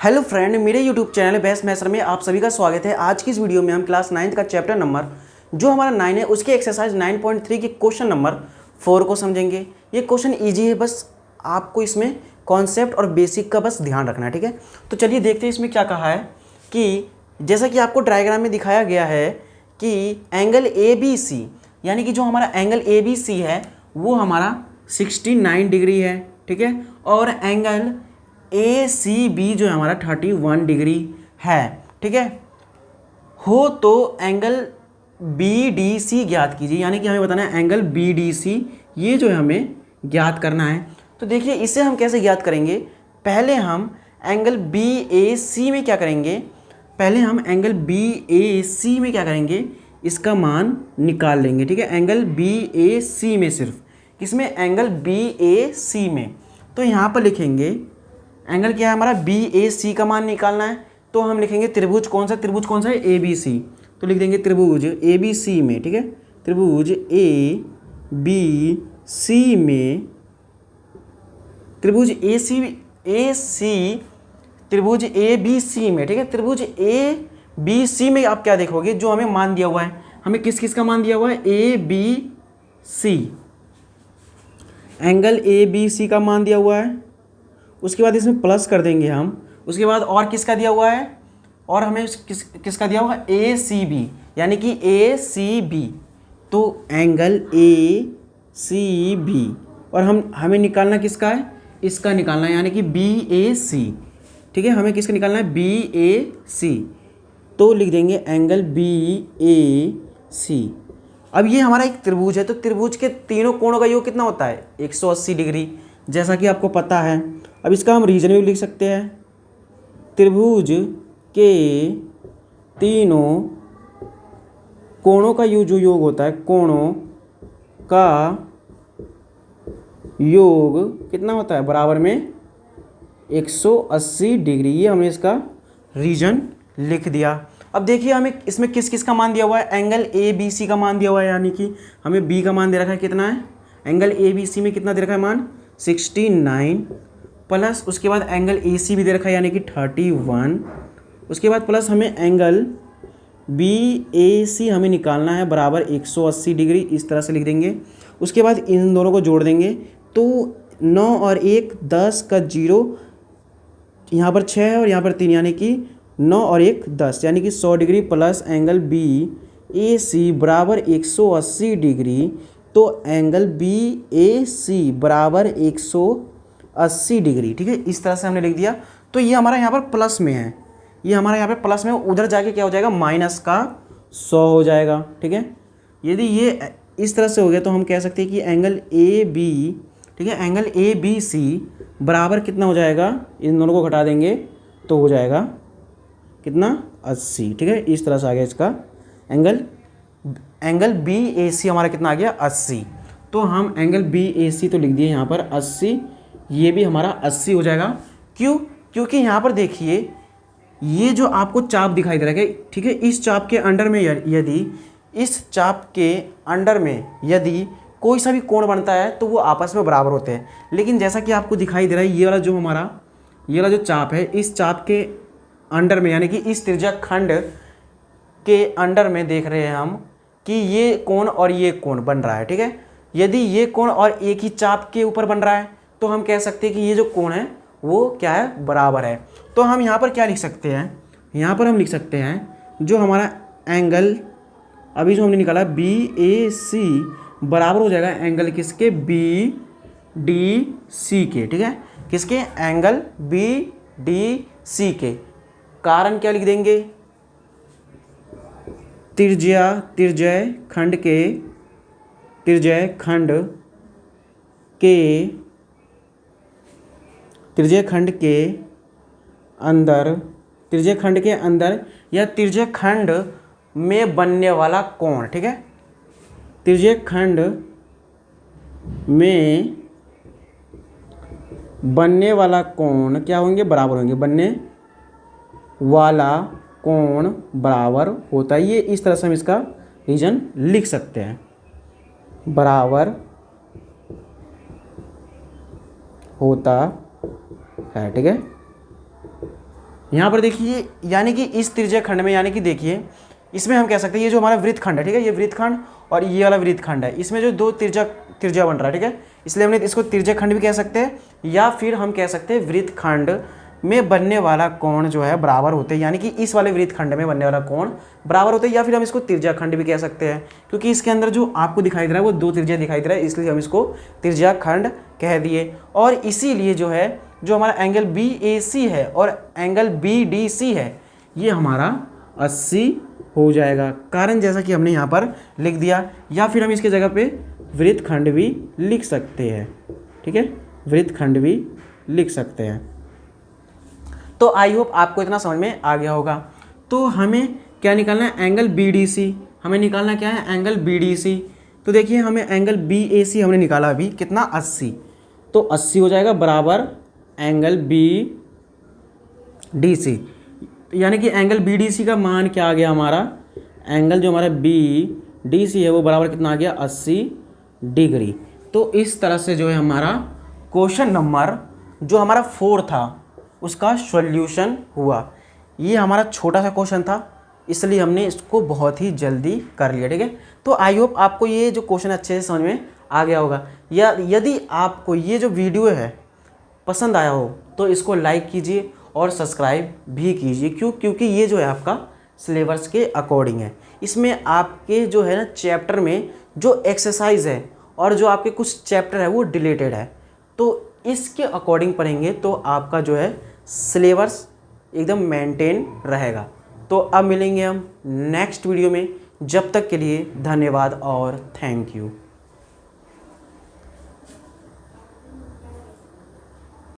Hello friend, मेरे YouTube channel best maths में आप सभी का स्वागत है। आज की इस वीडियो में हम क्लास 9 का चैप्टर नंबर जो हमारा 9 है उसके एक्सरसाइज 9.3 के क्वेश्चन नंबर 4 को समझेंगे। ये क्वेश्चन इजी है, बस आपको इसमें कॉन्सेप्ट और बेसिक का बस ध्यान रखना है, ठीक है। तो चलिए देखते हैं इसमें क्या कहा है कि जैसा कि आपको डायग्राम में दिखाया गया है कि एंगल ए बी सी, यानी कि जो हमारा एंगल ए बी सी है वो हमारा 69 डिग्री है, ठीक है। और एंगल ए सी बी जो है हमारा 31 डिग्री है, ठीक है। हो तो एंगल बी डी सी ज्ञात कीजिए, यानी कि हमें बताना है एंगल बी डी सी, ये जो है हमें ज्ञात करना है। तो देखिए इसे हम कैसे ज्ञात करेंगे। पहले हम एंगल बी ए सी में क्या करेंगे, इसका मान निकाल लेंगे, ठीक है। एंगल बी ए सी में, सिर्फ किसमें, एंगल बी ए सी में। तो यहाँ पर लिखेंगे एंगल क्या है हमारा, बी ए सी का मान निकालना है। तो हम लिखेंगे त्रिभुज कौन सा है, ए बी सी। तो लिख देंगे त्रिभुज ए बी सी में, ठीक है। त्रिभुज ए बी सी में, त्रिभुज त्रिभुज ए बी सी में, ठीक है। त्रिभुज ए बी सी में आप क्या देखोगे, जो हमें मान दिया हुआ है, हमें किस किस का मान दिया हुआ है, A B C, angle A B C का मान दिया हुआ है। उसके बाद इसमें प्लस कर देंगे हम। उसके बाद और किसका दिया हुआ है, और हमें किसका दिया हुआ है, ए सी बी, यानी कि ए सी बी। तो एंगल ए सी बी, और हमें निकालना किसका है, इसका निकालना है, यानी कि बी ए सी, ठीक है। हमें किसका निकालना है, बी ए सी। तो लिख देंगे एंगल बी ए सी। अब ये हमारा एक त्रिभुज है, तो त्रिभुज के तीनों कोणों का योग कितना होता है, 180 डिग्री, जैसा कि आपको पता है। अब इसका हम रीजन भी लिख सकते हैं। त्रिभुज के तीनों कोणों का जो योग होता है, कोणों का योग कितना होता है, बराबर में 180 डिग्री। ये हमने इसका रीजन लिख दिया। अब देखिए हमें इसमें किस किस का मान दिया हुआ है, एंगल ए बी सी का मान दिया हुआ है, यानी कि हमें बी का मान दे रखा है, कितना है, एंगल ए बी सी में कितना दे रखा है मान, 69, प्लस उसके बाद एंगल ए सी भी दे रखा है, यानी कि 31। उसके बाद प्लस हमें एंगल बी ए सी हमें निकालना है, बराबर 180 डिग्री, इस तरह से लिख देंगे। उसके बाद इन दोनों को जोड़ देंगे, तो 9 और 1 10 का 0, यहाँ पर 6 है और यहाँ पर 3, यानी कि 9 और 1 10, यानी कि 100 डिग्री, प्लस एंगल बी ए सी बराबर 180 डिग्री। तो एंगल बी ए सी बराबर 180 डिग्री, ठीक है। इस तरह से हमने लिख दिया। तो ये हमारा यहाँ पर प्लस में है, ये हमारा यहाँ पे प्लस में, उधर जाके क्या हो जाएगा, माइनस का 100 हो जाएगा, ठीक है। यदि ये इस तरह से हो गया तो हम कह सकते हैं कि एंगल ए बी, ठीक है, एंगल ए बी सी बराबर कितना हो जाएगा, इन दोनों को घटा देंगे तो हो जाएगा कितना, 80, ठीक है। इस तरह से आ गया इसका एंगल बी ए सी हमारा कितना आ गया, 80। तो हम एंगल बी ए सी तो लिख दिए यहाँ पर 80, ये भी हमारा 80 हो जाएगा। क्यों, क्योंकि यहाँ पर देखिए ये जो आपको चाप दिखाई दे रहा है, ठीक है, इस चाप के अंडर में यदि कोई सा भी कोण बनता है तो वो आपस में बराबर होते हैं। लेकिन जैसा कि आपको दिखाई दे रहा है, ये वाला जो चाप है, इस चाप के अंडर में, यानी कि इस त्रिज्या खंड के अंडर में देख रहे हैं हम कि ये कोण और ये कोण बन रहा है, ठीक है। यदि ये कोण और एक ही चाप के ऊपर बन रहा है तो हम कह सकते हैं कि ये जो कोण है वो क्या है, बराबर है। तो हम यहाँ पर क्या लिख सकते हैं, यहाँ पर हम लिख सकते हैं जो हमारा एंगल अभी जो हमने निकाला बी ए सी बराबर हो जाएगा एंगल किसके, बी डी सी के, ठीक है। किसके, एंगल बी डी सी के। कारण क्या लिख देंगे, त्रिज्या खंड के अंदर या त्रिज्या खंड में बनने वाला कोण, ठीक है। त्रिज्या खंड में बनने वाला कोण क्या होंगे, बराबर होंगे, बनने वाला कोण बराबर होता है। ये इस तरह से हम इसका रीजन लिख सकते हैं, बराबर होता है, ठीक है। यहाँ पर देखिए, यानी कि इस त्रिज्या खंड में, यानी कि देखिए इसमें हम कह सकते हैं ये जो हमारा वृत्तखंड है, ठीक है, ये वृत्तखंड और ये वाला वृत्तखंड है, इसमें जो दो त्रिज्या बन रहा है, ठीक है, इसलिए हमने इसको त्रिज्या खंड भी कह सकते हैं, या फिर हम कह सकते हैं वृत्तखंड में बनने वाला कोण जो है बराबर होते हैं, यानी कि इस वाले वृत्तखंड में बनने वाला कोण बराबर होते हैं, या फिर हम इसको त्रिज्या खंड भी कह सकते हैं, क्योंकि इसके अंदर जो आपको दिखाई दे रहा है वो दो त्रिज्या दिखाई दे रहा है, इसलिए हम इसको त्रिज्या खंड कह दिए। और इसीलिए जो है जो हमारा एंगल BAC है और एंगल BDC है ये हमारा 80 हो जाएगा, कारण जैसा कि हमने यहाँ पर लिख दिया, या फिर हम इसके जगह पे वृत्तखंड भी लिख सकते हैं, ठीक है, वृत्तखंड भी लिख सकते हैं। तो आई होप आपको इतना समझ में आ गया होगा। तो हमें क्या निकालना है, एंगल BDC, हमें निकालना क्या है, एंगल BDC। तो देखिए हमें एंगल BAC हमने निकाला अभी कितना, 80, तो 80 हो जाएगा बराबर एंगल BDC, यानी कि एंगल BDC का मान क्या आ गया हमारा, एंगल जो हमारा BDC है वो बराबर कितना आ गया, 80 डिग्री। तो इस तरह से जो है हमारा क्वेश्चन नंबर जो हमारा 4 था उसका सॉल्यूशन हुआ। ये हमारा छोटा सा क्वेश्चन था, इसलिए हमने इसको बहुत ही जल्दी कर लिया, ठीक है। तो आई होप आपको ये जो क्वेश्चन अच्छे से समझ में आ गया होगा, या यदि आपको ये जो वीडियो है पसंद आया हो तो इसको लाइक कीजिए और सब्सक्राइब भी कीजिए, क्योंकि ये जो है आपका सिलेबस के अकॉर्डिंग है। इसमें आपके जो है ना चैप्टर में जो एक्सरसाइज है और जो आपके कुछ चैप्टर है वो डिलीटेड है, तो इसके अकॉर्डिंग पढ़ेंगे तो आपका जो है सिलेबस एकदम मेंटेन रहेगा। तो अब मिलेंगे हम नेक्स्ट वीडियो में, जब तक के लिए धन्यवाद और थैंक यू।